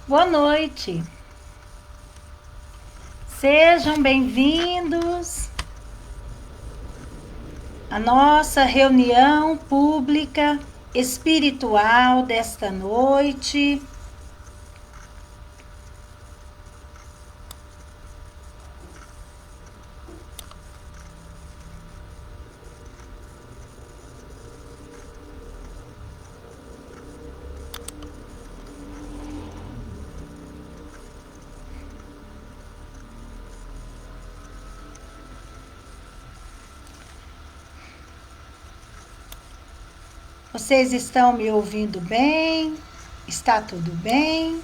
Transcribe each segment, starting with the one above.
Boa noite. Sejam bem-vindos à nossa reunião pública espiritual desta noite. Vocês estão me ouvindo bem? Está tudo bem?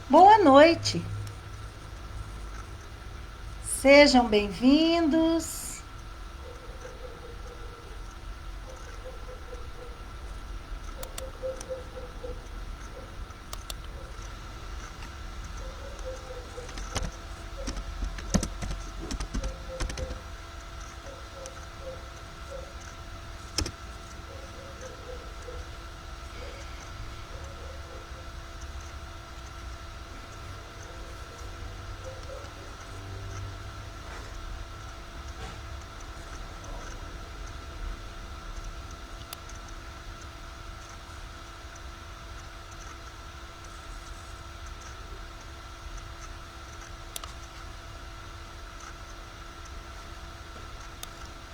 Boa noite. Sejam bem-vindos.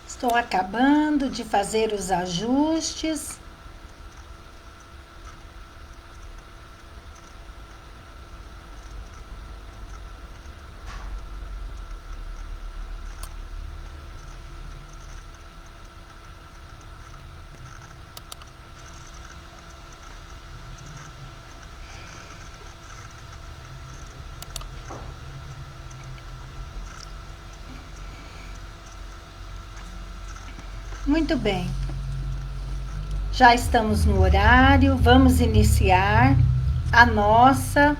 Estou acabando de fazer os ajustes. Muito bem. Já estamos no horário, vamos iniciar a nossa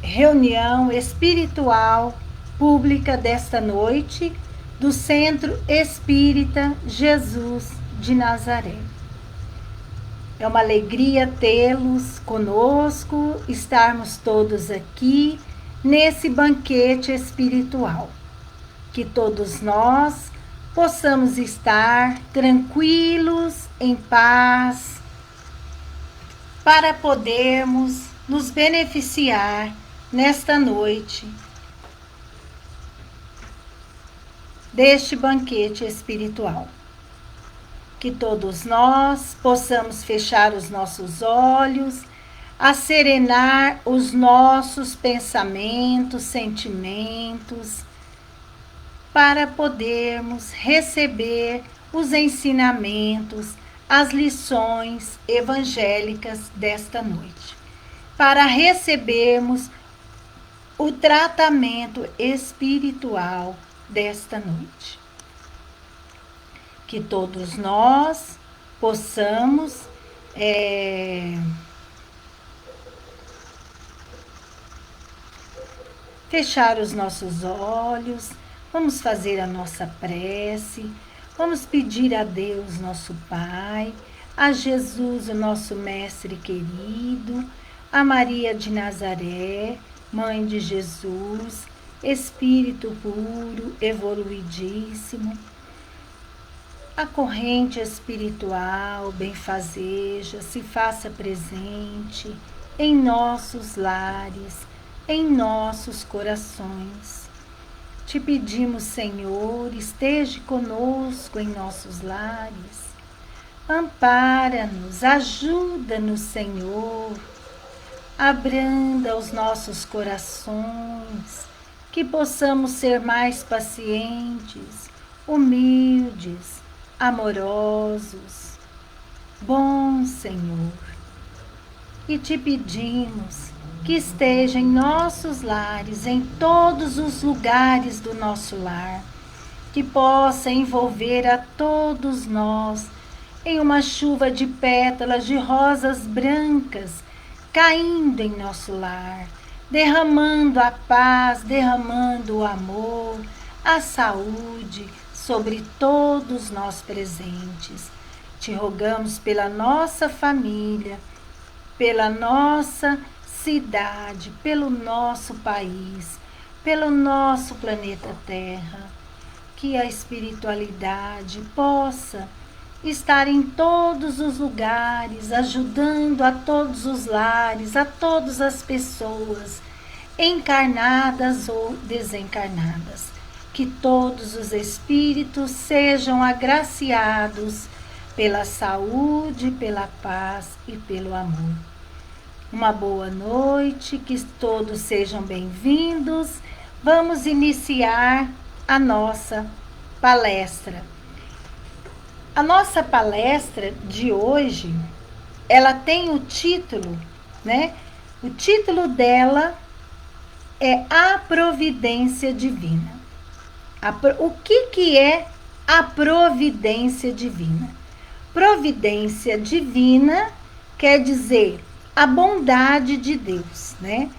reunião espiritual pública desta noite do Centro Espírita Jesus de Nazaré. É uma alegria tê-los conosco, estarmos todos aqui nesse banquete espiritual. Que todos nós possamos estar tranquilos, em paz, para podermos nos beneficiar nesta noite deste banquete espiritual. Que todos nós possamos fechar os nossos olhos, acerenar os nossos pensamentos, sentimentos, para podermos receber os ensinamentos, as lições evangélicas desta noite, para recebermos o tratamento espiritual desta noite. Que todos nós possamos fechar os nossos olhos. Vamos fazer a nossa prece, vamos pedir a Deus, nosso Pai, a Jesus, o nosso Mestre querido, a Maria de Nazaré, Mãe de Jesus, Espírito puro, evoluidíssimo, a corrente espiritual, benfazeja, se faça presente em nossos lares, em nossos corações. Te pedimos, Senhor, esteja conosco em nossos lares. Ampara-nos, ajuda-nos, Senhor. Abranda os nossos corações, que possamos ser mais pacientes, humildes, amorosos, bons, Senhor. E te pedimos que esteja em nossos lares, em todos os lugares do nosso lar, que possa envolver a todos nós em uma chuva de pétalas de rosas brancas caindo em nosso lar, derramando a paz, derramando o amor, a saúde sobre todos nós presentes. Te rogamos pela nossa família, pela nossa cidade, pelo nosso país, pelo nosso planeta Terra, que a espiritualidade possa estar em todos os lugares, ajudando a todos os lares, a todas as pessoas, encarnadas ou desencarnadas. Que todos os espíritos sejam agraciados pela saúde, pela paz e pelo amor. Uma boa noite, que todos sejam bem-vindos. Vamos iniciar a nossa palestra. A nossa palestra de hoje, ela tem o título, né? O título dela é A Providência Divina. O que é a providência divina? Providência divina quer dizer a bondade de Deus, né?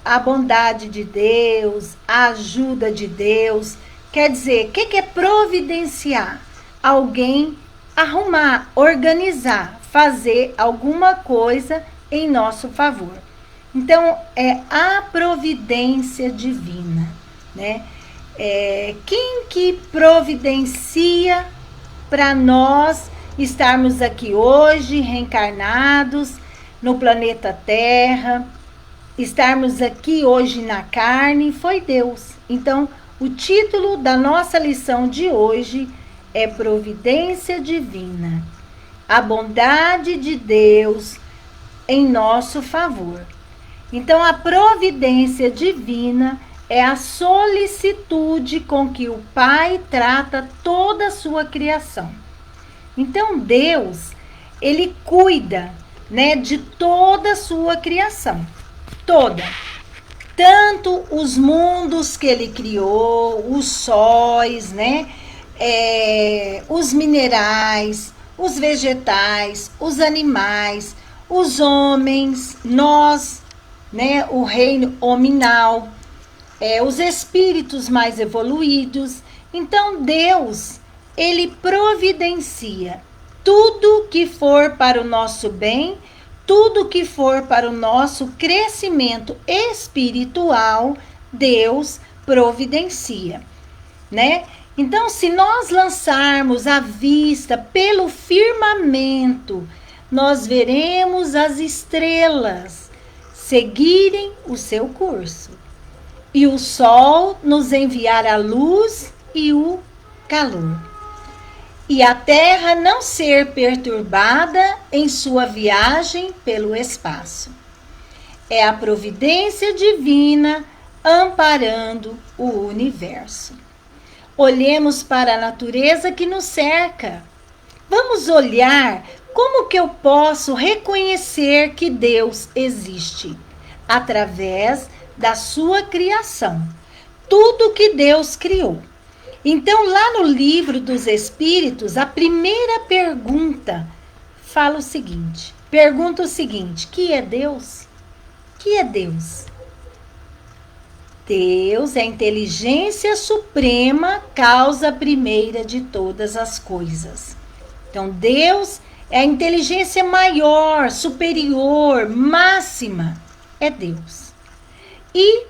A bondade de Deus, a ajuda de Deus. Quer dizer, o que é providenciar? Alguém arrumar, organizar, fazer alguma coisa em nosso favor. Então, é a providência divina, né? Quem que providencia para nós estarmos aqui hoje, reencarnados no planeta Terra, estarmos aqui hoje na carne, foi Deus. Então, o título da nossa lição de hoje é Providência Divina, a bondade de Deus em nosso favor. Então, a providência divina é a solicitude com que o Pai trata toda a sua criação. Então, Deus, ele cuida, né, de toda a sua criação, toda. Tanto os mundos que ele criou, os sóis, né, os minerais, os vegetais, os animais, os homens, nós, né, o reino hominal, os espíritos mais evoluídos. Então, Deus, ele providencia tudo que for para o nosso bem, tudo que for para o nosso crescimento espiritual, Deus providencia, né? Então, se nós lançarmos a vista pelo firmamento, nós veremos as estrelas seguirem o seu curso, e o sol nos enviar a luz e o calor, e a terra não ser perturbada em sua viagem pelo espaço. É a providência divina amparando o universo. Olhemos para a natureza que nos cerca. Vamos olhar como que eu posso reconhecer que Deus existe através da sua criação. Tudo que Deus criou. Então, lá no Livro dos Espíritos, a primeira pergunta fala o seguinte, pergunta o seguinte: que é Deus? Que é Deus? Deus é a inteligência suprema, causa primeira de todas as coisas. Então, Deus é a inteligência maior, superior, máxima, é Deus. E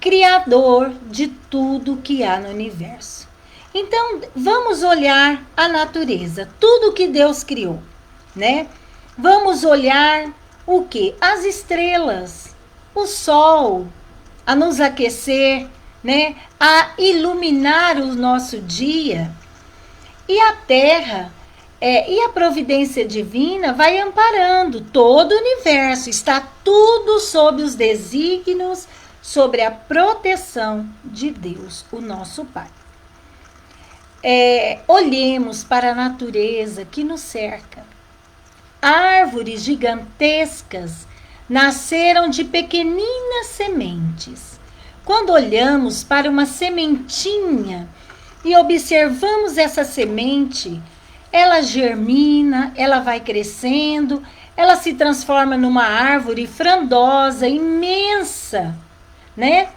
criador de tudo que há no universo. Então, vamos olhar a natureza, tudo que Deus criou, né? Vamos olhar o quê? As estrelas, o sol, a nos aquecer, né? A iluminar o nosso dia. E a terra, e a providência divina vai amparando todo o universo, está tudo sob os desígnios, sobre a proteção de Deus, o nosso Pai. Olhemos para a natureza que nos cerca. Árvores gigantescas nasceram de pequeninas sementes. Quando olhamos para uma sementinha e observamos essa semente, ela germina, ela vai crescendo, ela se transforma numa árvore frondosa, imensa, né?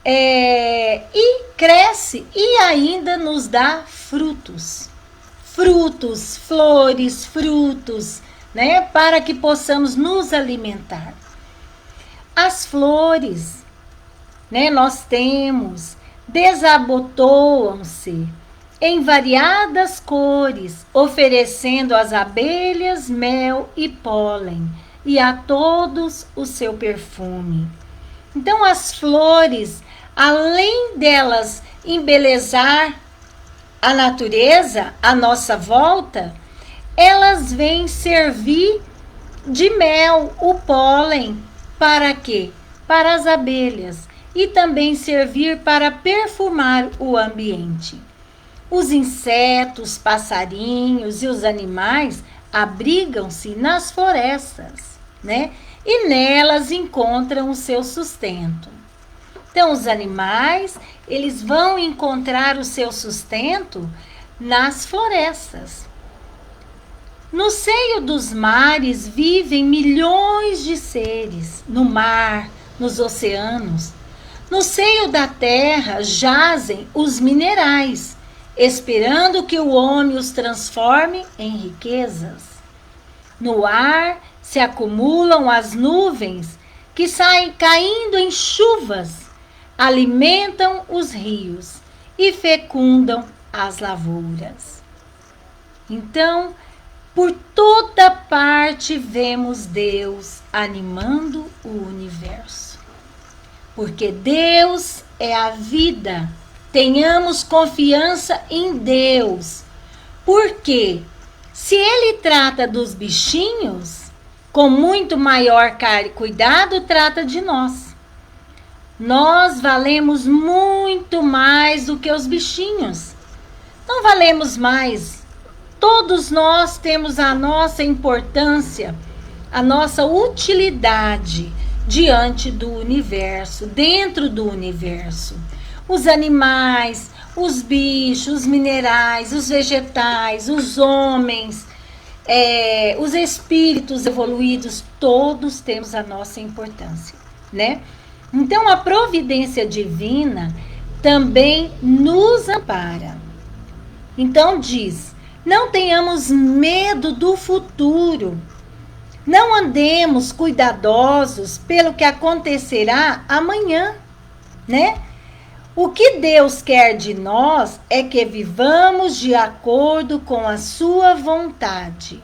E cresce e ainda nos dá frutos. Frutos, flores, frutos, né? Para que possamos nos alimentar. As flores, né? Nós temos, desabotoam-se em variadas cores, oferecendo às abelhas mel e pólen, e a todos o seu perfume. Então, as flores, além delas embelezar a natureza à nossa volta, elas vêm servir de mel, o pólen, para quê? Para as abelhas, e também servir para perfumar o ambiente. Os insetos, passarinhos e os animais abrigam-se nas florestas, né? E nelas encontram o seu sustento. Então, os animais, eles vão encontrar o seu sustento nas florestas. No seio dos mares vivem milhões de seres, no mar, nos oceanos. No seio da terra jazem os minerais, esperando que o homem os transforme em riquezas. No ar se acumulam as nuvens que saem caindo em chuvas, alimentam os rios e fecundam as lavouras. Então, por toda parte vemos Deus animando o universo. Porque Deus é a vida. Tenhamos confiança em Deus. Porque se Ele trata dos bichinhos, com muito maior cuidado trata de nós. Nós valemos muito mais do que os bichinhos. Não valemos mais. Todos nós temos a nossa importância, a nossa utilidade diante do universo, dentro do universo. Os animais, os bichos, os minerais, os vegetais, os homens, os espíritos evoluídos, todos temos a nossa importância, né? Então, a providência divina também nos ampara. Então, diz, não tenhamos medo do futuro. Não andemos cuidadosos pelo que acontecerá amanhã, né? O que Deus quer de nós é que vivamos de acordo com a sua vontade.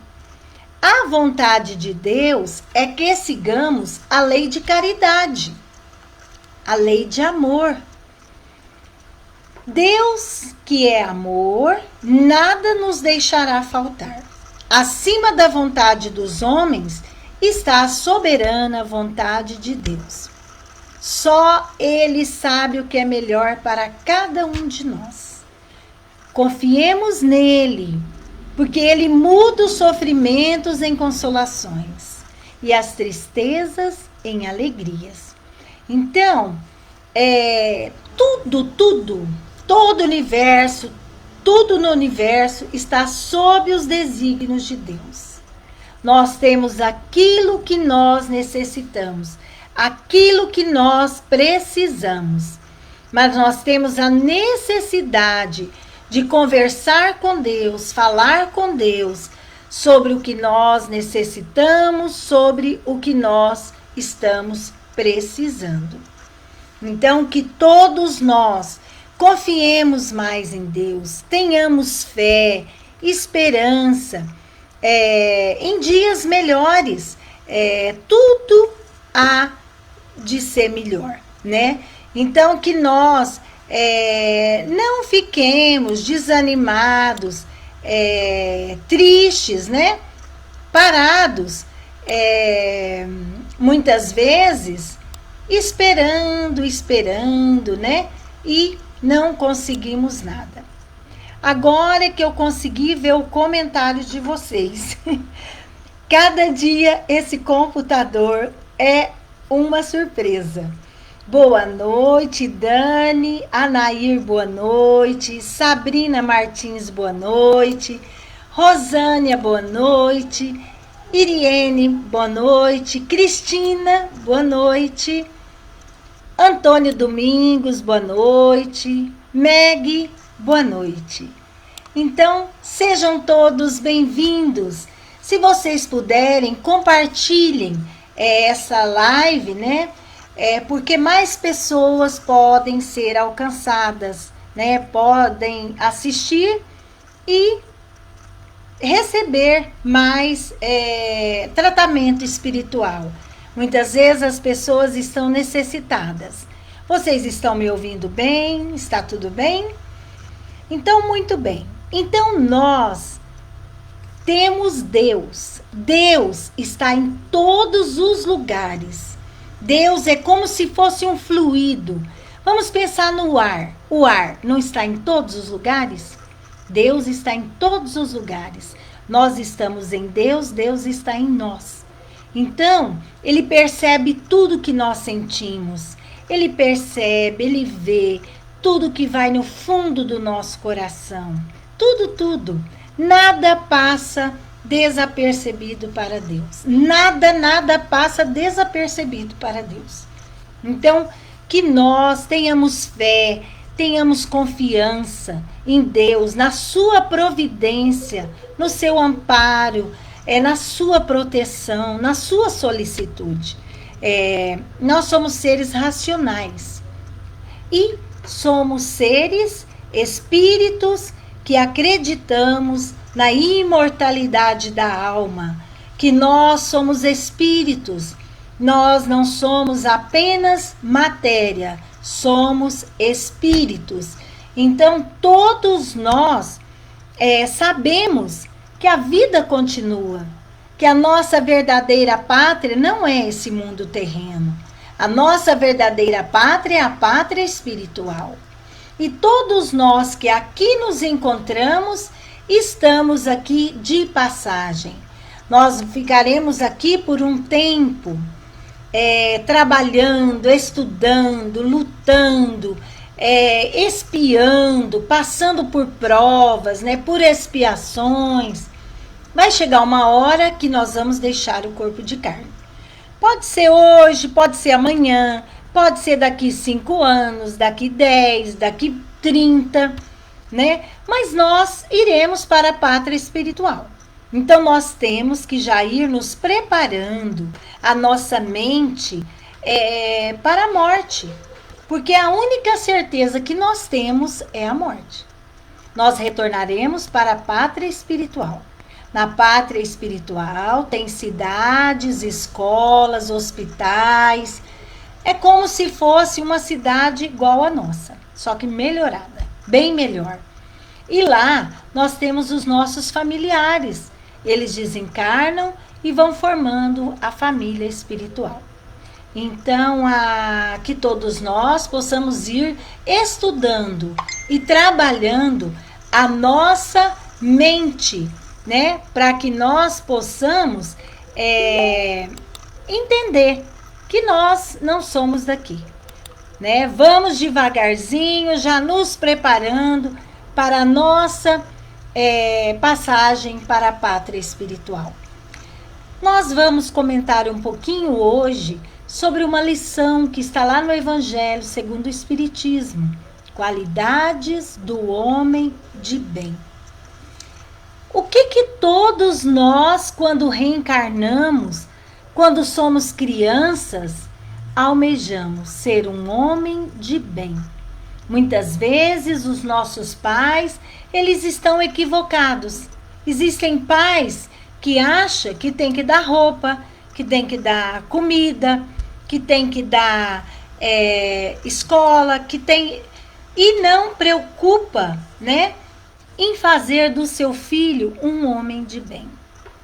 A vontade de Deus é que sigamos a lei de caridade, a lei de amor. Deus, que é amor, nada nos deixará faltar. Acima da vontade dos homens está a soberana vontade de Deus. Só Ele sabe o que é melhor para cada um de nós. Confiemos nele, porque Ele muda os sofrimentos em consolações e as tristezas em alegrias. Então, todo o universo, tudo no universo está sob os desígnios de Deus. Nós temos aquilo que nós necessitamos, aquilo que nós precisamos. Mas nós temos a necessidade de conversar com Deus, falar com Deus sobre o que nós necessitamos, sobre o que nós estamos precisando. Então, que todos nós confiemos mais em Deus, tenhamos fé, esperança, em dias melhores, tudo há de ser melhor, né? Então, que nós não fiquemos desanimados, tristes, né? Parados, muitas vezes, esperando, né? E não conseguimos nada. Agora que eu consegui ver o comentário de vocês. Cada dia esse computador é uma surpresa. Boa noite, Dani, Anair, boa noite, Sabrina Martins, boa noite, Rosânia, boa noite. Iriene, boa noite. Cristina, boa noite. Antônio Domingos, boa noite. Meg, boa noite. Então, sejam todos bem-vindos. Se vocês puderem, compartilhem essa live, né? Porque mais pessoas podem ser alcançadas, né? Podem assistir e receber mais tratamento espiritual. Muitas vezes as pessoas estão necessitadas. Vocês estão me ouvindo bem? Está tudo bem? Então, muito bem. Então, nós temos Deus. Deus está em todos os lugares. Deus é como se fosse um fluido. Vamos pensar no ar. O ar não está em todos os lugares? Deus está em todos os lugares. Nós estamos em Deus, Deus está em nós. Então, Ele percebe tudo que nós sentimos. Ele percebe, Ele vê tudo que vai no fundo do nosso coração. Tudo. Nada passa desapercebido para Deus. Nada passa desapercebido para Deus. Então, que nós tenhamos fé, tenhamos confiança em Deus, na sua providência, no seu amparo, na sua proteção, na sua solicitude. Nós somos seres racionais e somos seres, espíritos que acreditamos na imortalidade da alma, que nós somos espíritos, nós não somos apenas matéria, somos espíritos. Então, todos nós sabemos que a vida continua, que a nossa verdadeira pátria não é esse mundo terreno. A nossa verdadeira pátria é a pátria espiritual. E todos nós que aqui nos encontramos, estamos aqui de passagem. Nós ficaremos aqui por um tempo, trabalhando, estudando, lutando, espiando, passando por provas, né, por expiações. Vai chegar uma hora que nós vamos deixar o corpo de carne. Pode ser hoje, pode ser amanhã, pode ser daqui 5 anos, daqui 10, daqui 30, né? Mas nós iremos para a pátria espiritual. Então, nós temos que já ir nos preparando a nossa mente para a morte. Porque a única certeza que nós temos é a morte. Nós retornaremos para a pátria espiritual. Na pátria espiritual tem cidades, escolas, hospitais. É como se fosse uma cidade igual a nossa, só que melhorada, bem melhor. E lá nós temos os nossos familiares. Eles desencarnam e vão formando a família espiritual. Então, que todos nós possamos ir estudando e trabalhando a nossa mente, né? Para que nós possamos entender que nós não somos daqui, né? Vamos devagarzinho, já nos preparando para a nossa passagem para a pátria espiritual. Nós vamos comentar um pouquinho hoje sobre uma lição que está lá no Evangelho segundo o Espiritismo, qualidades do homem de bem. O que todos nós, quando reencarnamos, quando somos crianças, almejamos ser um homem de bem. Muitas vezes os nossos pais, eles estão equivocados. Existem pais que acham que tem que dar roupa, que tem que dar comida, que tem que dar escola, e não preocupa, né, em fazer do seu filho um homem de bem,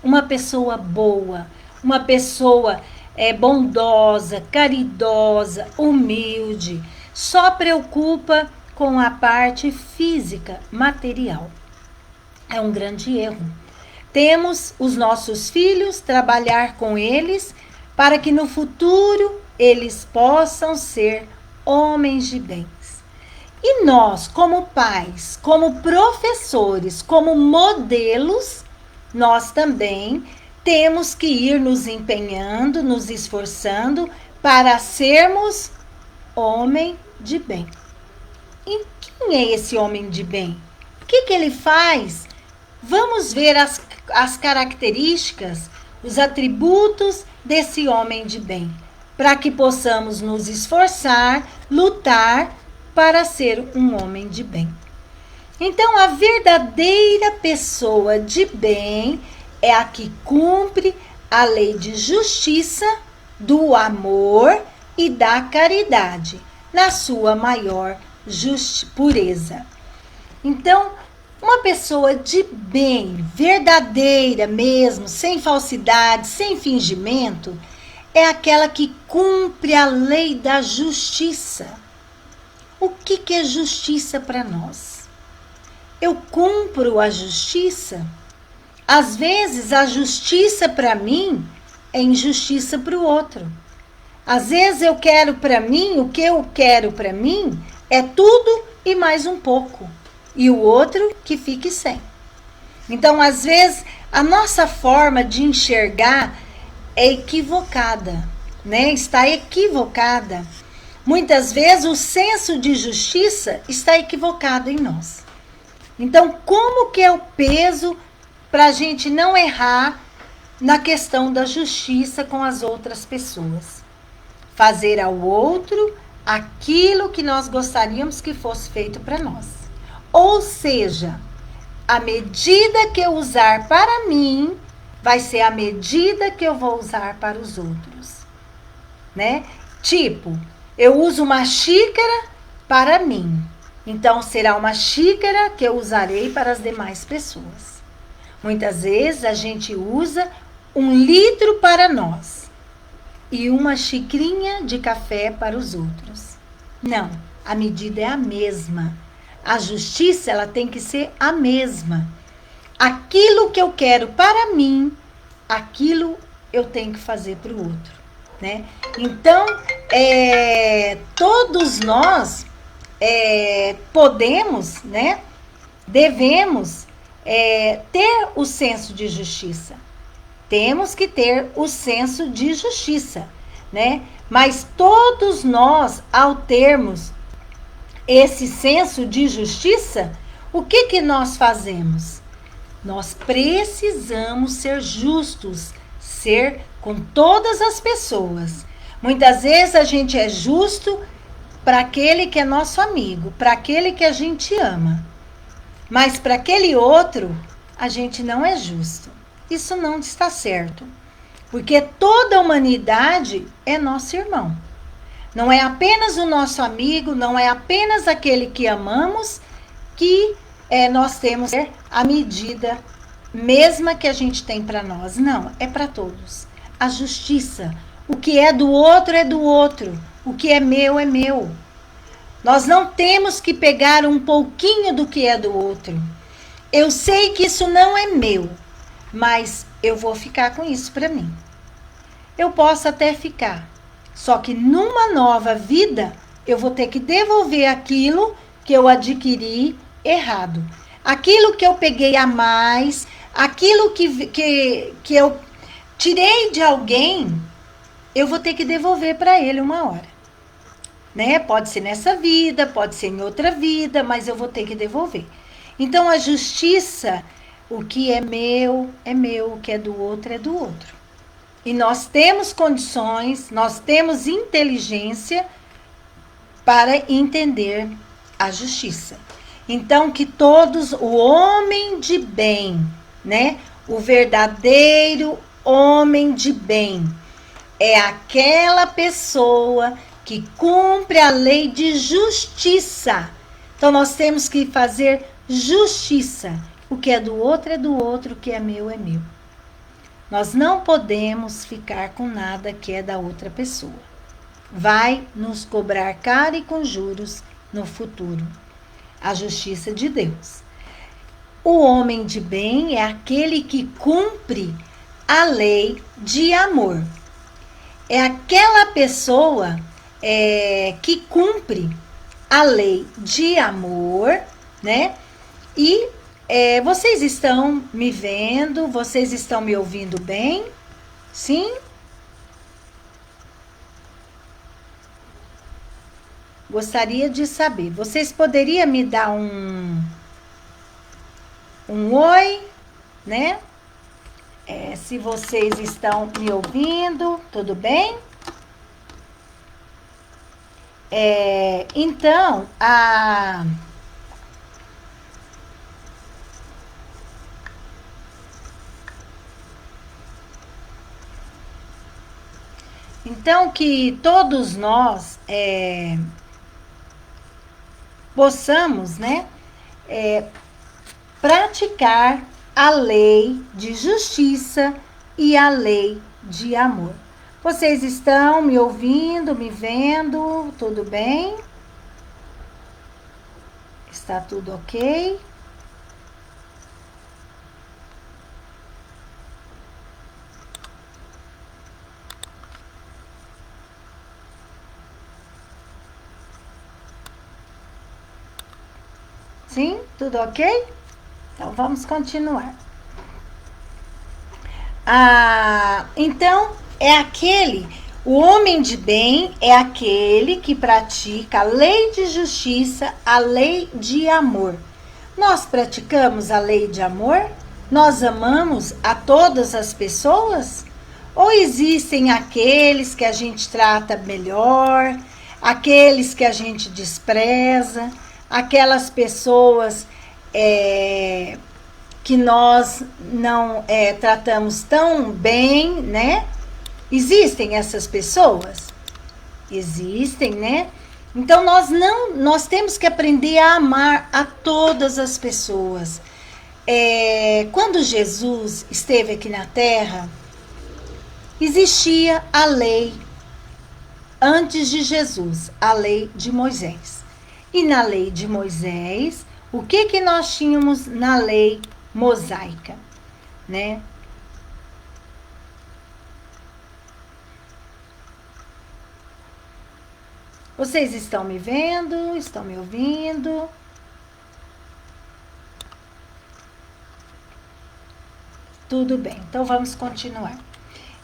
uma pessoa boa, uma pessoa bondosa, caridosa, humilde. Só preocupa com a parte física, material. É um grande erro. Temos os nossos filhos, trabalhar com eles para que no futuro eles possam ser homens de bens. E nós, como pais, como professores, como modelos, nós também temos que ir nos empenhando, nos esforçando para sermos homem de bem. E quem é esse homem de bem? O que ele faz? Vamos ver as características, os atributos desse homem de bem, para que possamos nos esforçar, lutar para ser um homem de bem. Então, a verdadeira pessoa de bem é a que cumpre a lei de justiça, do amor e da caridade, na sua maior pureza. Então, uma pessoa de bem, verdadeira mesmo, sem falsidade, sem fingimento, é aquela que cumpre a lei da justiça. O que é justiça para nós? Eu cumpro a justiça? Às vezes, a justiça para mim é injustiça para o outro. Às vezes, eu quero para mim, o que eu quero para mim é tudo e mais um pouco. E o outro que fique sem. Então, às vezes, a nossa forma de enxergar é equivocada, né? Está equivocada. Muitas vezes, o senso de justiça está equivocado em nós. Então, como que é o peso para a gente não errar na questão da justiça com as outras pessoas? Fazer ao outro aquilo que nós gostaríamos que fosse feito para nós. Ou seja, a medida que eu usar para mim vai ser a medida que eu vou usar para os outros, né? Tipo, eu uso uma xícara para mim. Então, será uma xícara que eu usarei para as demais pessoas. Muitas vezes, a gente usa 1 litro para nós e uma xicrinha de café para os outros. Não, a medida é a mesma. A justiça, ela tem que ser a mesma. Aquilo que eu quero para mim, aquilo eu tenho que fazer para o outro, né? Então, todos nós podemos, né? Devemos ter o senso de justiça. Temos que ter o senso de justiça, né? Mas todos nós, ao termos esse senso de justiça, o que nós fazemos? Nós precisamos ser justos, ser com todas as pessoas. Muitas vezes a gente é justo para aquele que é nosso amigo, para aquele que a gente ama. Mas para aquele outro, a gente não é justo. Isso não está certo. Porque toda a humanidade é nosso irmão. Não é apenas o nosso amigo, não é apenas aquele que amamos, que nós temos a medida mesma que a gente tem para nós. Não, é para todos. A justiça. O que é do outro é do outro. O que é meu é meu. Nós não temos que pegar um pouquinho do que é do outro. Eu sei que isso não é meu, mas eu vou ficar com isso para mim. Eu posso até ficar. Só que numa nova vida, eu vou ter que devolver aquilo que eu adquiri errado. Aquilo que eu peguei a mais, aquilo que eu tirei de alguém, eu vou ter que devolver para ele uma hora. Né? Pode ser nessa vida, pode ser em outra vida, mas eu vou ter que devolver. Então, a justiça, o que é meu, o que é do outro, é do outro. E nós temos condições, nós temos inteligência para entender a justiça. Então, que todos, o homem de bem, né? O verdadeiro homem de bem é aquela pessoa que cumpre a lei de justiça. Então, nós temos que fazer justiça. O que é do outro, o que é meu é meu. Nós não podemos ficar com nada que é da outra pessoa. Vai nos cobrar caro e com juros no futuro. A justiça de Deus. O homem de bem é aquele que cumpre a lei de amor. É aquela pessoa que cumpre a lei de amor, né? E Vocês estão me vendo? Vocês estão me ouvindo bem? Sim? Gostaria de saber. Vocês poderiam me dar um oi, né? Se vocês estão me ouvindo, tudo bem? Então, então que todos nós possamos, né, praticar a lei de justiça e a lei de amor. Vocês estão me ouvindo, me vendo? Tudo bem? Está tudo ok? Sim? Tudo ok? Então, vamos continuar. Então, o homem de bem é aquele que pratica a lei de justiça, a lei de amor. Nós praticamos a lei de amor? Nós amamos a todas as pessoas? Ou existem aqueles que a gente trata melhor, aqueles que a gente despreza, aquelas pessoas que nós não tratamos tão bem, né? Existem essas pessoas? Existem, né? Então nós temos que aprender a amar a todas as pessoas. Quando Jesus esteve aqui na Terra, existia a lei antes de Jesus, a lei de Moisés. E na lei de Moisés, o que nós tínhamos na lei mosaica, né? Vocês estão me vendo? Estão me ouvindo? Tudo bem, então vamos continuar.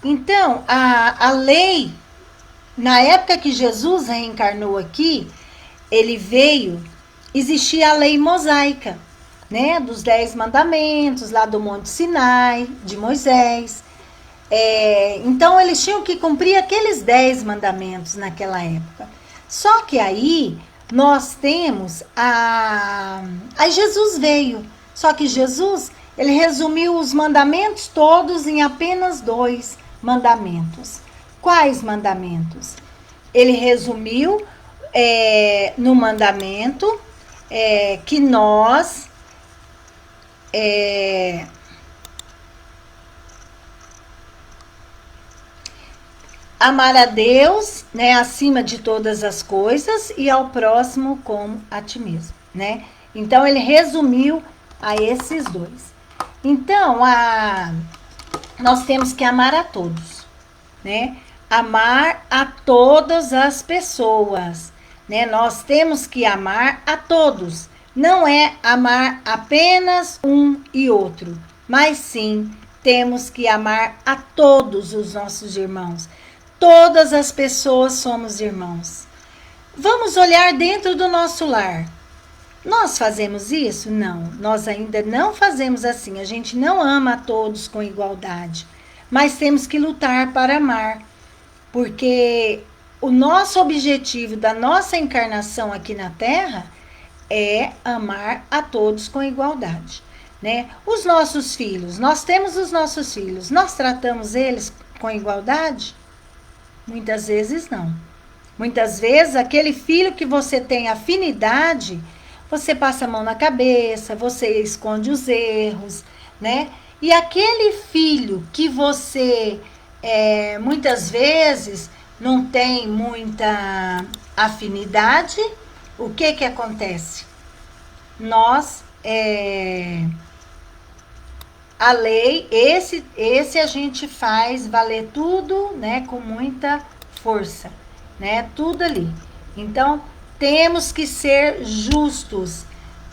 Então, a lei, na época que Jesus reencarnou aqui, ele veio, existia a lei mosaica, né? Dos 10 mandamentos, lá do Monte Sinai, de Moisés. Então, eles tinham que cumprir aqueles 10 mandamentos naquela época. Só que aí, nós temos Aí Jesus veio. Só que Jesus, ele resumiu os mandamentos todos em apenas 2 mandamentos. Quais mandamentos? Ele resumiu no mandamento que nós amar a Deus, né, acima de todas as coisas e ao próximo como a ti mesmo, né? Então ele resumiu a esses 2. Então, nós temos que amar a todos, né? Amar a todas as pessoas, né? Nós temos que amar a todos. Não é amar apenas um e outro, mas sim temos que amar a todos os nossos irmãos. Todas as pessoas somos irmãos. Vamos olhar dentro do nosso lar. Nós fazemos isso? Não, nós ainda não fazemos assim. A gente não ama a todos com igualdade, mas temos que lutar para amar, porque o nosso objetivo da nossa encarnação aqui na Terra é amar a todos com igualdade, né? Os nossos filhos, nós temos os nossos filhos, nós tratamos eles com igualdade? Muitas vezes não. Muitas vezes aquele filho que você tem afinidade, você passa a mão na cabeça, você esconde os erros, né? E aquele filho que você muitas vezes não tem muita afinidade, o que acontece? Nós, a lei, esse a gente faz valer tudo, né, com muita força, né, tudo ali. Então, temos que ser justos,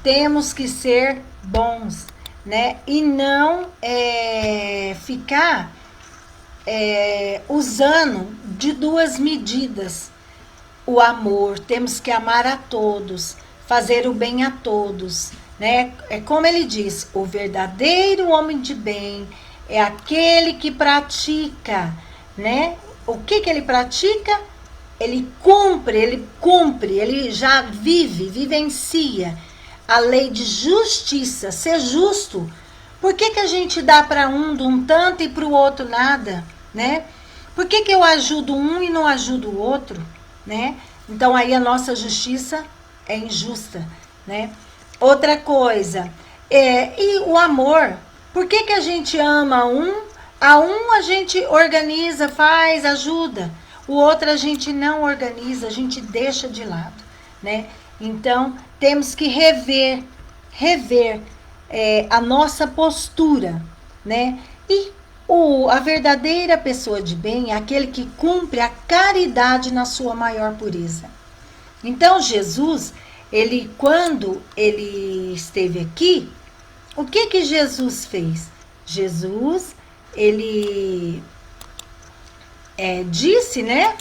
temos que ser bons, né? E não ficar usando de duas medidas o amor. Temos que amar a todos, fazer o bem a todos, né? É como ele diz, o verdadeiro homem de bem é aquele que pratica, né? O que ele pratica? Ele cumpre, ele já vivencia a lei de justiça, ser justo. Por que a gente dá para um de um tanto e para o outro nada, né? Por que eu ajudo um e não ajudo o outro, né? Então aí a nossa justiça é injusta, né? Outra coisa, e o amor. Por que a gente ama um? A um a gente organiza, faz, ajuda. O outro a gente não organiza, a gente deixa de lado, né? Então, temos que rever a nossa postura, né? E a verdadeira pessoa de bem é aquele que cumpre a caridade na sua maior pureza. Então, Jesus, quando ele esteve aqui, o que Jesus fez? Jesus, ele disse, né?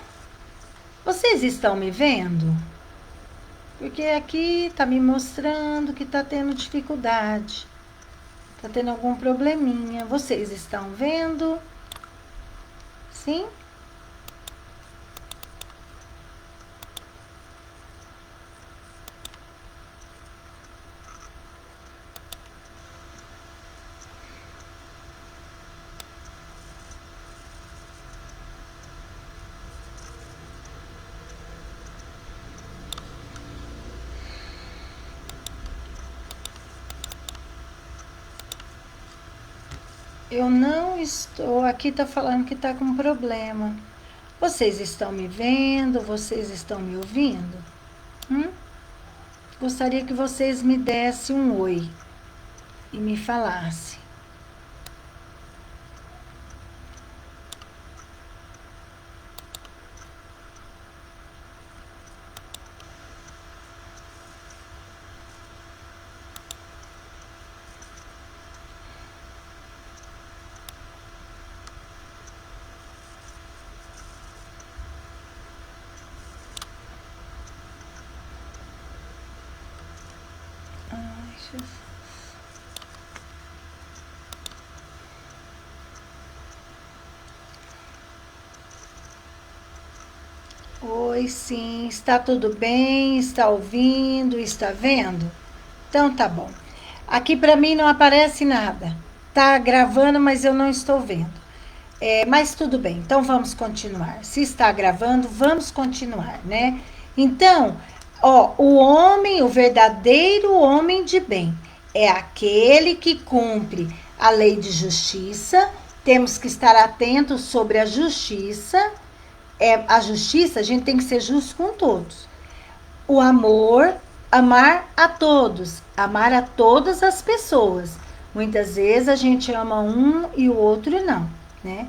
Vocês estão me vendo? Porque aqui está me mostrando que está tendo dificuldade. Está tendo algum probleminha. Vocês estão vendo? Sim? Eu não estou. Aqui está falando que está com problema. Vocês estão me vendo? Vocês estão me ouvindo? Gostaria que vocês me dessem um oi e me falassem. Oi, sim, está tudo bem? Está ouvindo? Está vendo? Então tá bom. Aqui para mim não aparece nada. Tá gravando, mas eu não estou vendo. Mas tudo bem, então vamos continuar. Se está gravando, vamos continuar, né? Então, o verdadeiro homem de bem é aquele que cumpre a lei de justiça. Temos que estar atentos sobre a justiça. A justiça, a gente tem que ser justo com todos. O amor, amar a todos, amar a todas as pessoas. Muitas vezes a gente ama um e o outro não, né?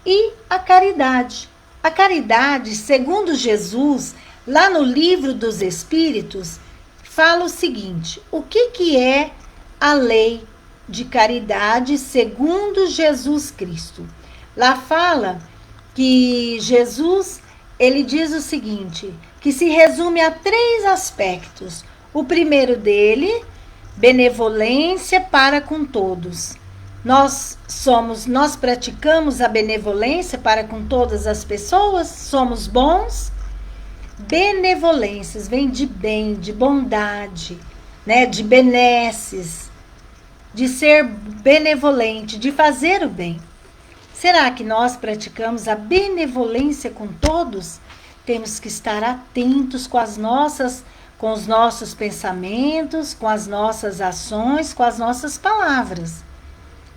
E a caridade. A caridade, segundo Jesus, lá no Livro dos Espíritos, fala o seguinte: o que é a lei de caridade segundo Jesus Cristo? Lá fala que Jesus, ele diz o seguinte, que se resume a 3 aspectos. O primeiro dele, benevolência para com todos. Nós praticamos a benevolência para com todas as pessoas, somos bons. Benevolências vem de bem, de bondade, né, de benesses, de ser benevolente, de fazer o bem. Será que nós praticamos a benevolência com todos? Temos que estar atentos com os nossos pensamentos, com as nossas ações, com as nossas palavras.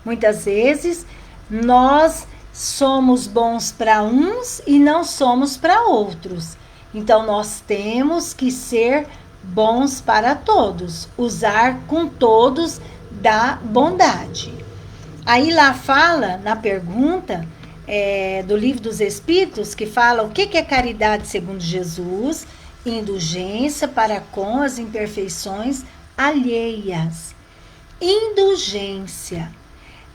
Muitas vezes nós somos bons para uns e não somos para outros. Então nós temos que ser bons para todos, usar com todos da bondade. Aí lá fala, na pergunta do Livro dos Espíritos, que fala o que é caridade segundo Jesus: indulgência para com as imperfeições alheias. Indulgência.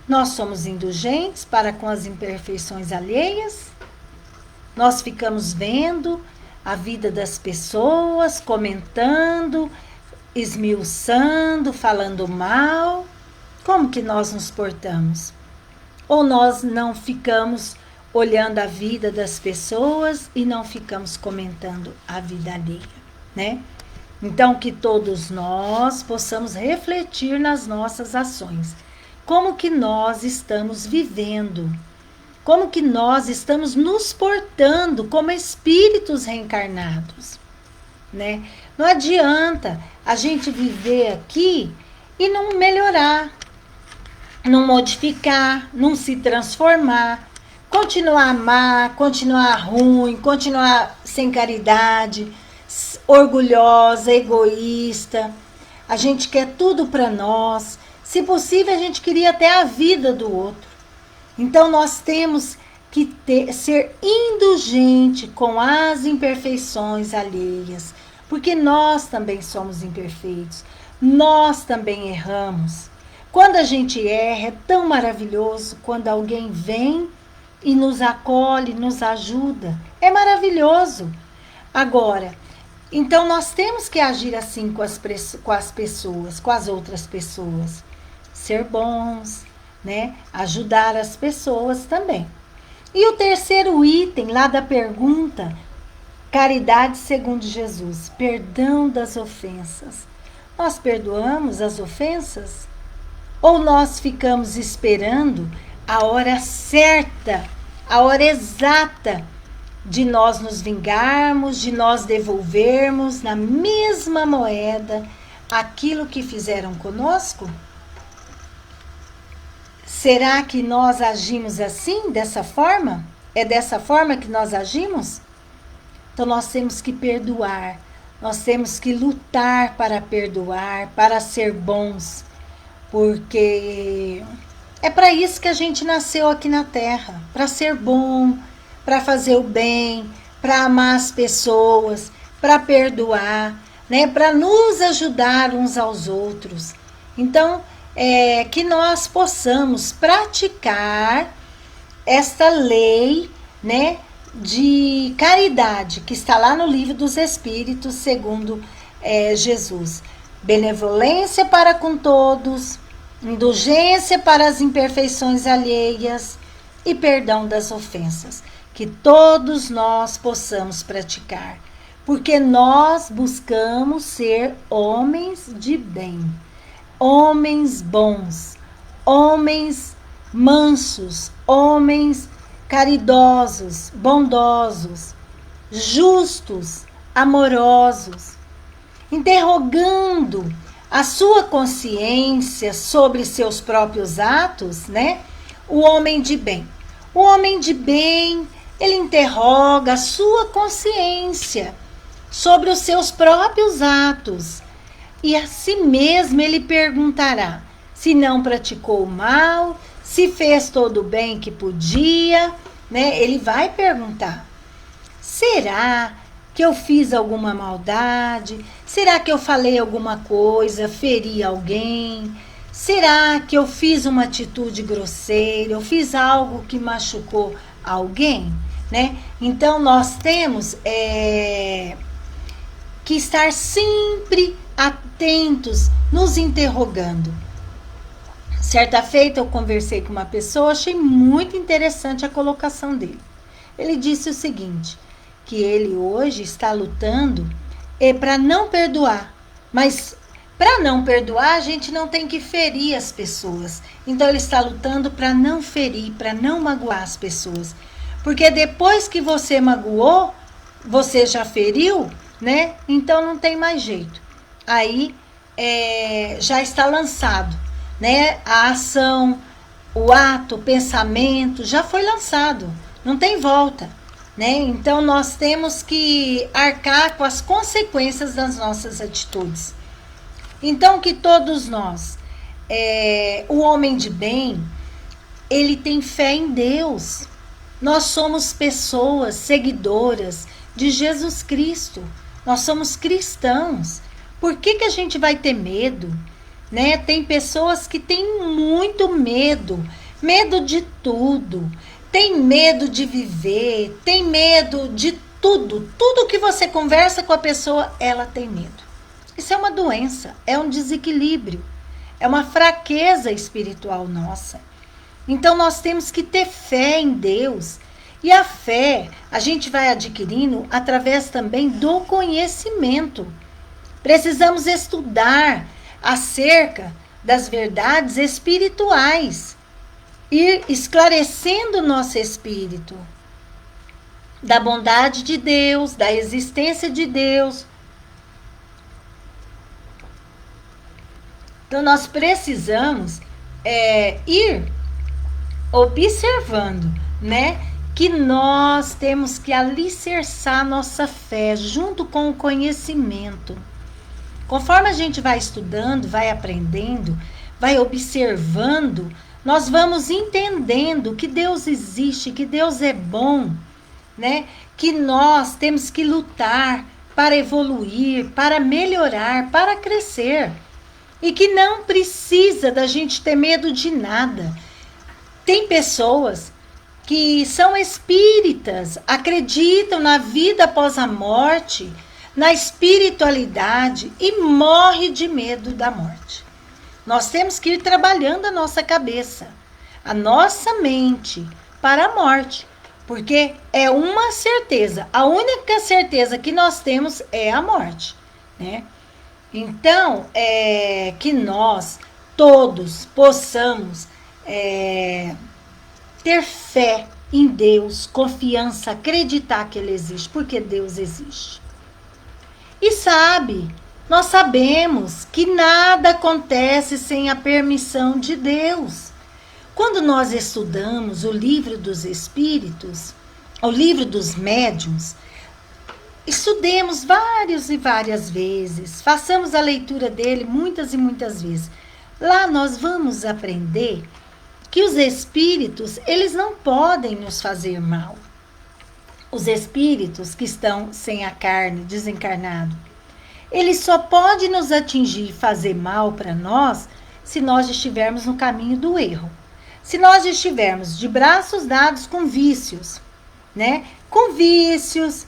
Nós somos indulgentes para com as imperfeições alheias? Nós ficamos vendo a vida das pessoas, comentando, esmiuçando, falando mal? Como que nós nos portamos? Ou nós não ficamos olhando a vida das pessoas e não ficamos comentando a vida alheia, né? Então, que todos nós possamos refletir nas nossas ações. Como que nós estamos vivendo? Como que nós estamos nos portando como espíritos reencarnados, né? Não adianta a gente viver aqui e não melhorar, não modificar, não se transformar, continuar má, continuar ruim, continuar sem caridade, orgulhosa, egoísta. A gente quer tudo para nós. Se possível, a gente queria até a vida do outro. Então, nós temos que ser indulgente com as imperfeições alheias, porque nós também somos imperfeitos, nós também erramos. Quando a gente erra, é tão maravilhoso quando alguém vem e nos acolhe, nos ajuda. É maravilhoso. Agora, então nós temos que agir assim com as pessoas, com as outras pessoas. Ser bons, né? Ajudar as pessoas também. E o terceiro item lá da pergunta, caridade segundo Jesus, perdão das ofensas. Nós perdoamos as ofensas? Ou nós ficamos esperando a hora certa, a hora exata de nós nos vingarmos, de nós devolvermos na mesma moeda aquilo que fizeram conosco? Será que nós agimos assim, dessa forma? É dessa forma que nós agimos? Então nós temos que perdoar, nós temos que lutar para perdoar, para ser bons, porque é para isso que a gente nasceu aqui na Terra, para ser bom, para fazer o bem, para amar as pessoas, para perdoar, né? Para nos ajudar uns aos outros. Então, que nós possamos praticar esta lei, né, de caridade, que está lá no Livro dos Espíritos, segundo Jesus. Benevolência para com todos, indulgência para as imperfeições alheias e perdão das ofensas. Que todos nós possamos praticar, porque nós buscamos ser homens de bem, homens bons, homens mansos, homens caridosos, bondosos, justos, amorosos, interrogando a sua consciência sobre seus próprios atos, né? O homem de bem. O homem de bem, ele interroga a sua consciência sobre os seus próprios atos. E a si mesmo ele perguntará se não praticou o mal, se fez todo o bem que podia, né? Ele vai perguntar: será que eu fiz alguma maldade? Será que eu falei alguma coisa, feri alguém? Será que eu fiz uma atitude grosseira? Eu fiz algo que machucou alguém? Né? Então, nós temos que estar sempre atentos, nos interrogando. Certa feita, eu conversei com uma pessoa, achei muito interessante a colocação dele. Ele disse o seguinte, que ele hoje está lutando para não perdoar, mas para não perdoar, a gente não tem que ferir as pessoas. Então, ele está lutando para não ferir, para não magoar as pessoas. Porque depois que você magoou, você já feriu, né? Então, não tem mais jeito. Aí, já está lançado, né? A ação, o ato, o pensamento, já foi lançado. Não tem volta, né? Então, nós temos que arcar com as consequências das nossas atitudes. Então, que todos nós, o homem de bem, ele tem fé em Deus. Nós somos pessoas seguidoras de Jesus Cristo. Nós somos cristãos. Por que a gente vai ter medo? Né? Tem pessoas que têm muito medo, medo de tudo, tem medo de viver, tem medo de tudo. Tudo que você conversa com a pessoa, ela tem medo. Isso é uma doença, é um desequilíbrio, é uma fraqueza espiritual nossa. Então nós temos que ter fé em Deus. E a fé a gente vai adquirindo através também do conhecimento. Precisamos estudar acerca das verdades espirituais, ir esclarecendo nosso espírito da bondade de Deus, da existência de Deus. Então nós precisamos ir observando, né, que nós temos que alicerçar nossa fé junto com o conhecimento. Conforme a gente vai estudando, vai aprendendo, vai observando, nós vamos entendendo que Deus existe, que Deus é bom, né? Que nós temos que lutar para evoluir, para melhorar, para crescer. E que não precisa da gente ter medo de nada. Tem pessoas que são espíritas, acreditam na vida após a morte, na espiritualidade e morre de medo da morte. Nós temos que ir trabalhando a nossa cabeça, a nossa mente para a morte, porque é uma certeza, a única certeza que nós temos é a morte, né? Então, que nós todos possamos ter fé em Deus, confiança, acreditar que Ele existe, porque Deus existe. E nós sabemos que nada acontece sem a permissão de Deus. Quando nós estudamos o livro dos Espíritos, o livro dos médiuns, estudemos várias e várias vezes, façamos a leitura dele muitas e muitas vezes. Lá nós vamos aprender que os espíritos, eles não podem nos fazer mal. Os espíritos que estão sem a carne, desencarnados, eles só podem nos atingir e fazer mal para nós se nós estivermos no caminho do erro. Se nós estivermos de braços dados com vícios, né? Com vícios,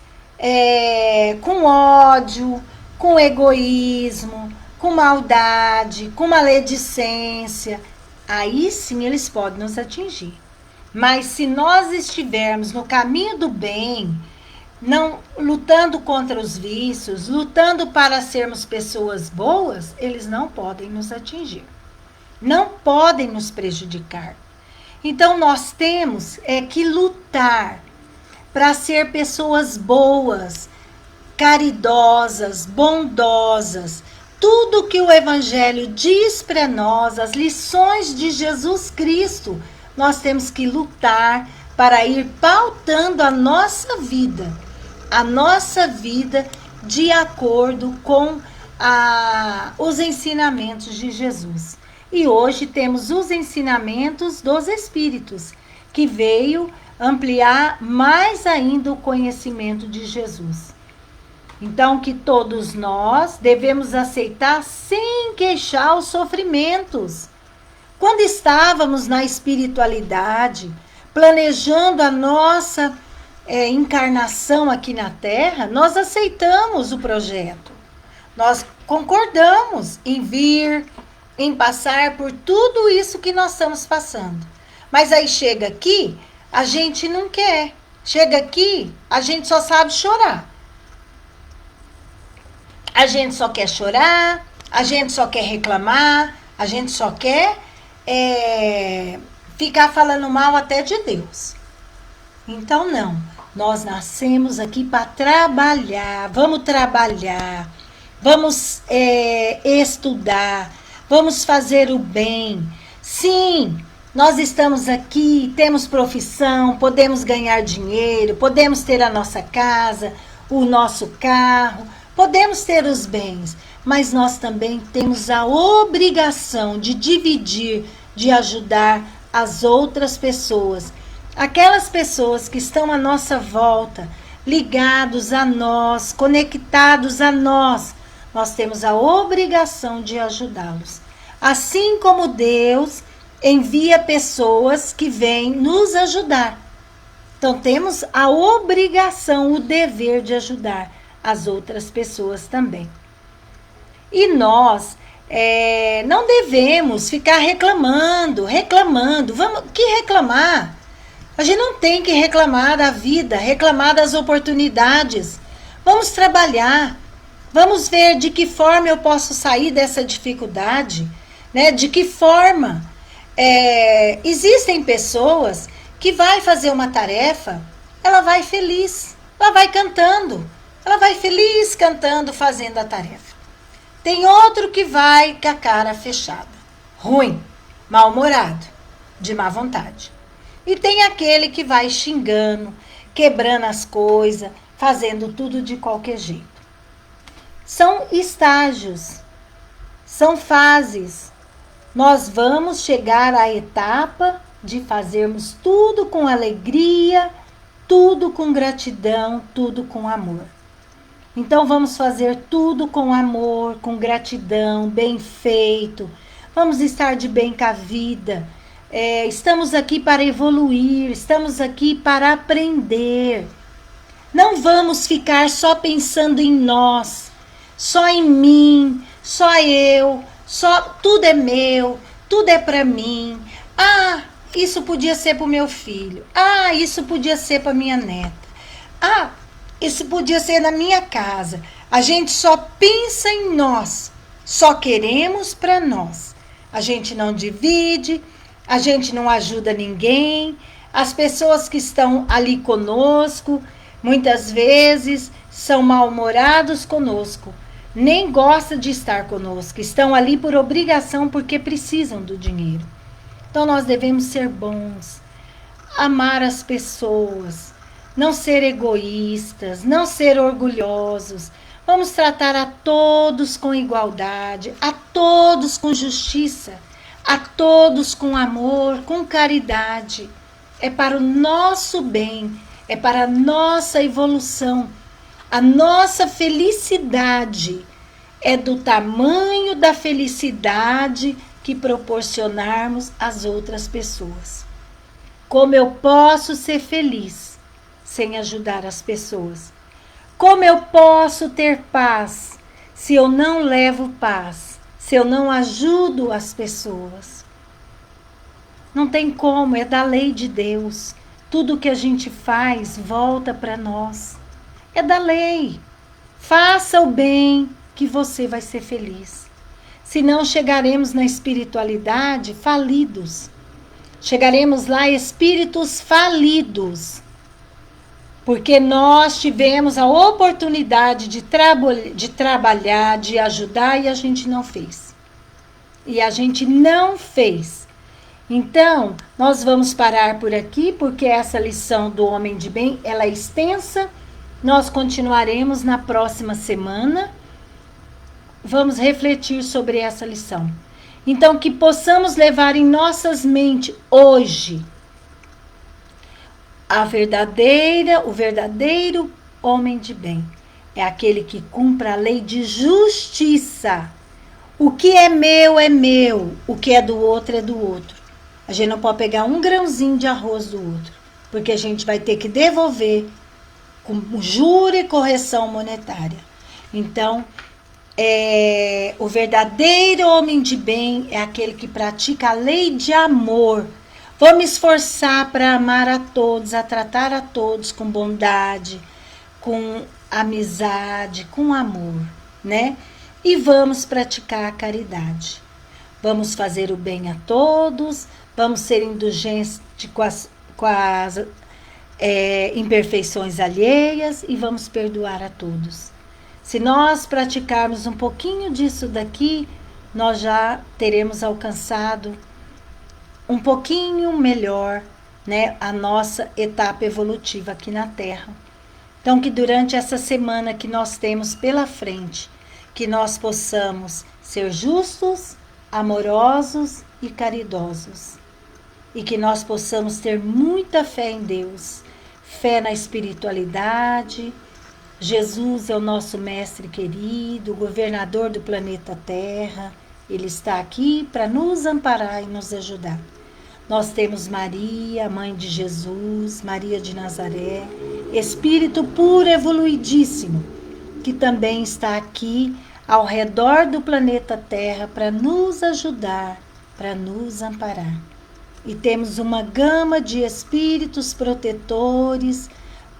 com ódio, com egoísmo, com maldade, com maledicência, aí sim eles podem nos atingir. Mas se nós estivermos no caminho do bem, não lutando contra os vícios, lutando para sermos pessoas boas, eles não podem nos atingir. Não podem nos prejudicar. Então nós temos que lutar para ser pessoas boas, caridosas, bondosas. Tudo que o Evangelho diz para nós, as lições de Jesus Cristo, nós temos que lutar para ir pautando a nossa vida de acordo com os ensinamentos de Jesus. E hoje temos os ensinamentos dos Espíritos, que veio ampliar mais ainda o conhecimento de Jesus. Então, que todos nós devemos aceitar sem queixar os sofrimentos. Quando estávamos na espiritualidade, planejando a nossa encarnação aqui na Terra, nós aceitamos o projeto. Nós concordamos em vir, em passar por tudo isso que nós estamos passando. Mas aí chega aqui, a gente não quer. Chega aqui, a gente só sabe chorar. A gente só quer chorar, a gente só quer reclamar, a gente só quer ficar falando mal até de Deus. Então não, nós nascemos aqui para trabalhar, vamos estudar, vamos fazer o bem. Sim, nós estamos aqui, temos profissão, podemos ganhar dinheiro, podemos ter a nossa casa, o nosso carro, podemos ter os bens, mas nós também temos a obrigação de dividir, de ajudar as outras pessoas. Aquelas pessoas que estão à nossa volta, ligados a nós, conectados a nós. nós temos a obrigação de ajudá-los. Assim como Deus envia pessoas que vêm nos ajudar. Então, temos a obrigação, o dever de ajudar as outras pessoas também. E nós não devemos ficar reclamando. Vamos, que reclamar? A gente não tem que reclamar da vida, reclamar das oportunidades. Vamos trabalhar. Vamos ver de que forma eu posso sair dessa dificuldade, né? De que forma. Existem pessoas que vai fazer uma tarefa, ela vai feliz, ela vai cantando, ela vai feliz cantando, fazendo a tarefa. Tem outro que vai com a cara fechada, ruim, mal-humorado, de má vontade. E tem aquele que vai xingando, quebrando as coisas, fazendo tudo de qualquer jeito. São estágios, são fases. Nós vamos chegar à etapa de fazermos tudo com alegria, tudo com gratidão, tudo com amor. Então vamos fazer tudo com amor, com gratidão, bem feito. Vamos estar de bem com a vida. Estamos aqui para evoluir, estamos aqui para aprender. Não vamos ficar só pensando em nós, só em mim, só eu, só tudo é meu, tudo é para mim. Isso podia ser para o meu filho. Isso podia ser para minha neta. Isso podia ser na minha casa. A gente só pensa em nós. Só queremos para nós. A gente não divide, a gente não ajuda ninguém. As pessoas que estão ali conosco, muitas vezes, são mal-humorados conosco. Nem gostam de estar conosco. Estão ali por obrigação porque precisam do dinheiro. Então, nós devemos ser bons, amar as pessoas, não ser egoístas, não ser orgulhosos. Vamos tratar a todos com igualdade, a todos com justiça, a todos com amor, com caridade. É para o nosso bem, é para a nossa evolução. A nossa felicidade é do tamanho da felicidade que proporcionarmos às outras pessoas. Como eu posso ser feliz sem ajudar as pessoas? Como eu posso ter paz se eu não levo paz, se eu não ajudo as pessoas? Não tem como, é da lei de Deus. Tudo que a gente faz volta para nós. É da lei. Faça o bem que você vai ser feliz. Senão chegaremos na espiritualidade falidos. Chegaremos lá espíritos falidos. Porque nós tivemos a oportunidade de trabalhar, de ajudar e a gente não fez. E a gente não fez. Então, nós vamos parar por aqui, porque essa lição do homem de bem, ela é extensa. Nós continuaremos na próxima semana. Vamos refletir sobre essa lição. Então, que possamos levar em nossas mentes hoje o verdadeiro homem de bem. É aquele que cumpre a lei de justiça. O que é meu, o que é do outro é do outro. A gente não pode pegar um grãozinho de arroz do outro, porque a gente vai ter que devolver com juro e correção monetária. Então, o verdadeiro homem de bem é aquele que pratica a lei de amor. Vou me esforçar para amar a todos, a tratar a todos com bondade, com amizade, com amor, né? E vamos praticar a caridade. Vamos fazer o bem a todos, vamos ser indulgentes com as imperfeições alheias e vamos perdoar a todos. Se nós praticarmos um pouquinho disso daqui, nós já teremos alcançado um pouquinho melhor, né, a nossa etapa evolutiva aqui na Terra. Então, que durante essa semana que nós temos pela frente, que nós possamos ser justos, amorosos e caridosos. E que nós possamos ter muita fé em Deus, fé na espiritualidade, Jesus é o nosso mestre querido, governador do planeta Terra. Ele está aqui para nos amparar e nos ajudar. Nós temos Maria, mãe de Jesus, Maria de Nazaré, Espírito puro evoluidíssimo, que também está aqui ao redor do planeta Terra para nos ajudar, para nos amparar. E temos uma gama de espíritos protetores,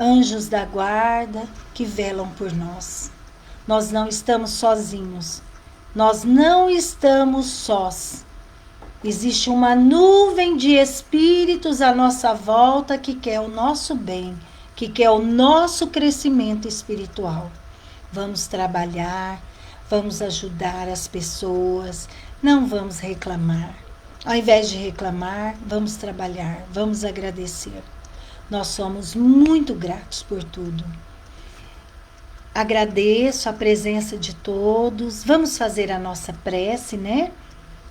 anjos da guarda, que velam por nós. Nós não estamos sozinhos, nós não estamos sós. Existe uma nuvem de espíritos à nossa volta que quer o nosso bem, que quer o nosso crescimento espiritual. Vamos trabalhar, vamos ajudar as pessoas, não vamos reclamar. Ao invés de reclamar, vamos trabalhar, vamos agradecer. Nós somos muito gratos por tudo. Agradeço a presença de todos. Vamos fazer a nossa prece, né?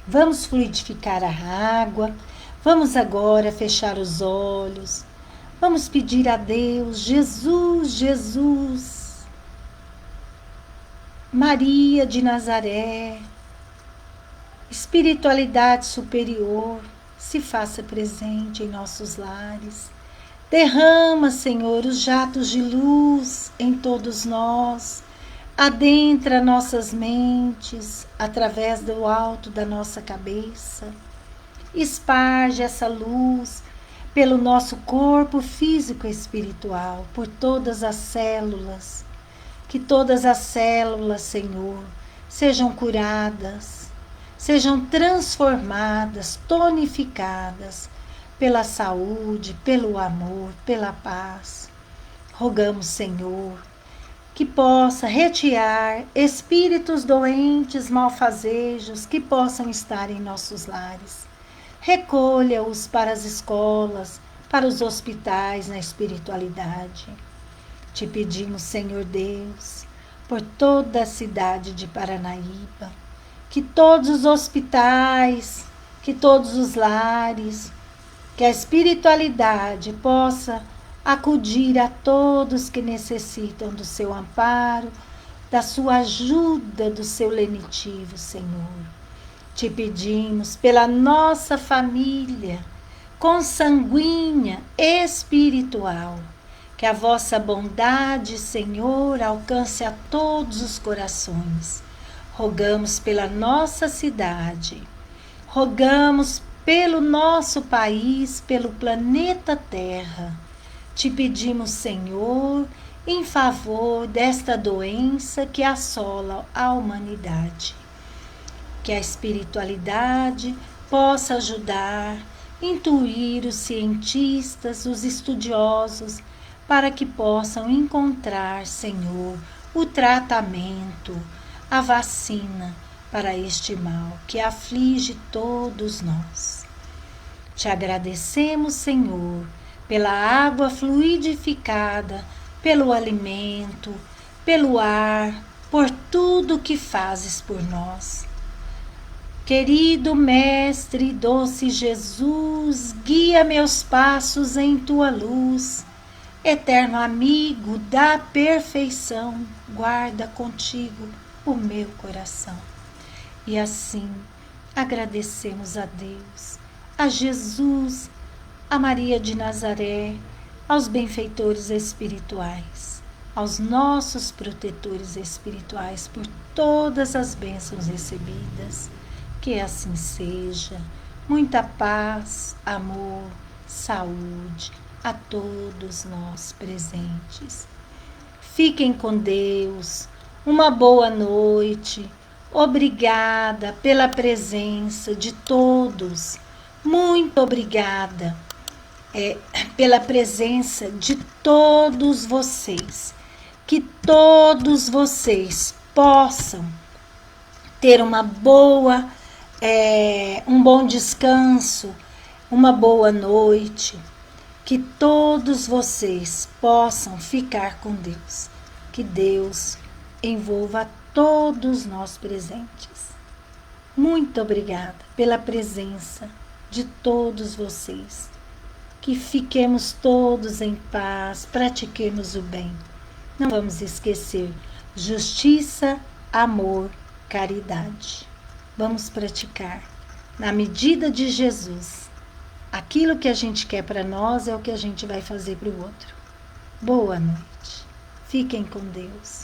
Vamos fluidificar a água. Vamos agora fechar os olhos. Vamos pedir a Deus, Jesus, Jesus, Maria de Nazaré, espiritualidade superior, se faça presente em nossos lares. Derrama, Senhor, os jatos de luz em todos nós. Adentra nossas mentes através do alto da nossa cabeça. Esparge essa luz pelo nosso corpo físico e espiritual, por todas as células. Que todas as células, Senhor, sejam curadas, sejam transformadas, tonificadas pela saúde, pelo amor, pela paz. Rogamos, Senhor, que possa retirar espíritos doentes, malfazejos, que possam estar em nossos lares. Recolha-os para as escolas, para os hospitais na espiritualidade. Te pedimos, Senhor Deus, por toda a cidade de Paranaíba, que todos os hospitais, que todos os lares, que a espiritualidade possa acudir a todos que necessitam do seu amparo, da sua ajuda, do seu lenitivo, Senhor. Te pedimos pela nossa família, consanguínea, espiritual, que a vossa bondade, Senhor, alcance a todos os corações. Rogamos pela nossa cidade, rogamos pelo nosso país, pelo planeta Terra. Te pedimos, Senhor, em favor desta doença que assola a humanidade. Que a espiritualidade possa ajudar, intuir os cientistas, os estudiosos, para que possam encontrar, Senhor, o tratamento, a vacina para este mal que aflige todos nós. Te agradecemos, Senhor, pela água fluidificada, pelo alimento, pelo ar, por tudo que fazes por nós. Querido Mestre, doce Jesus, guia meus passos em tua luz. Eterno amigo da perfeição, guarda contigo o meu coração. E assim agradecemos a Deus, a Jesus, a Maria de Nazaré, aos benfeitores espirituais, aos nossos protetores espirituais por todas as bênçãos recebidas. Que assim seja. Muita paz, amor, saúde a todos nós presentes. Fiquem com Deus. Uma boa noite. Obrigada pela presença de todos. Muito obrigada pela presença de todos vocês. Que todos vocês possam ter um bom descanso, uma boa noite. Que todos vocês possam ficar com Deus. Que Deus envolva todos nós presentes. Muito obrigada pela presença de todos vocês. Que fiquemos todos em paz, pratiquemos o bem. Não vamos esquecer justiça, amor, caridade. Vamos praticar na medida de Jesus. Aquilo que a gente quer para nós é o que a gente vai fazer para o outro. Boa noite. Fiquem com Deus.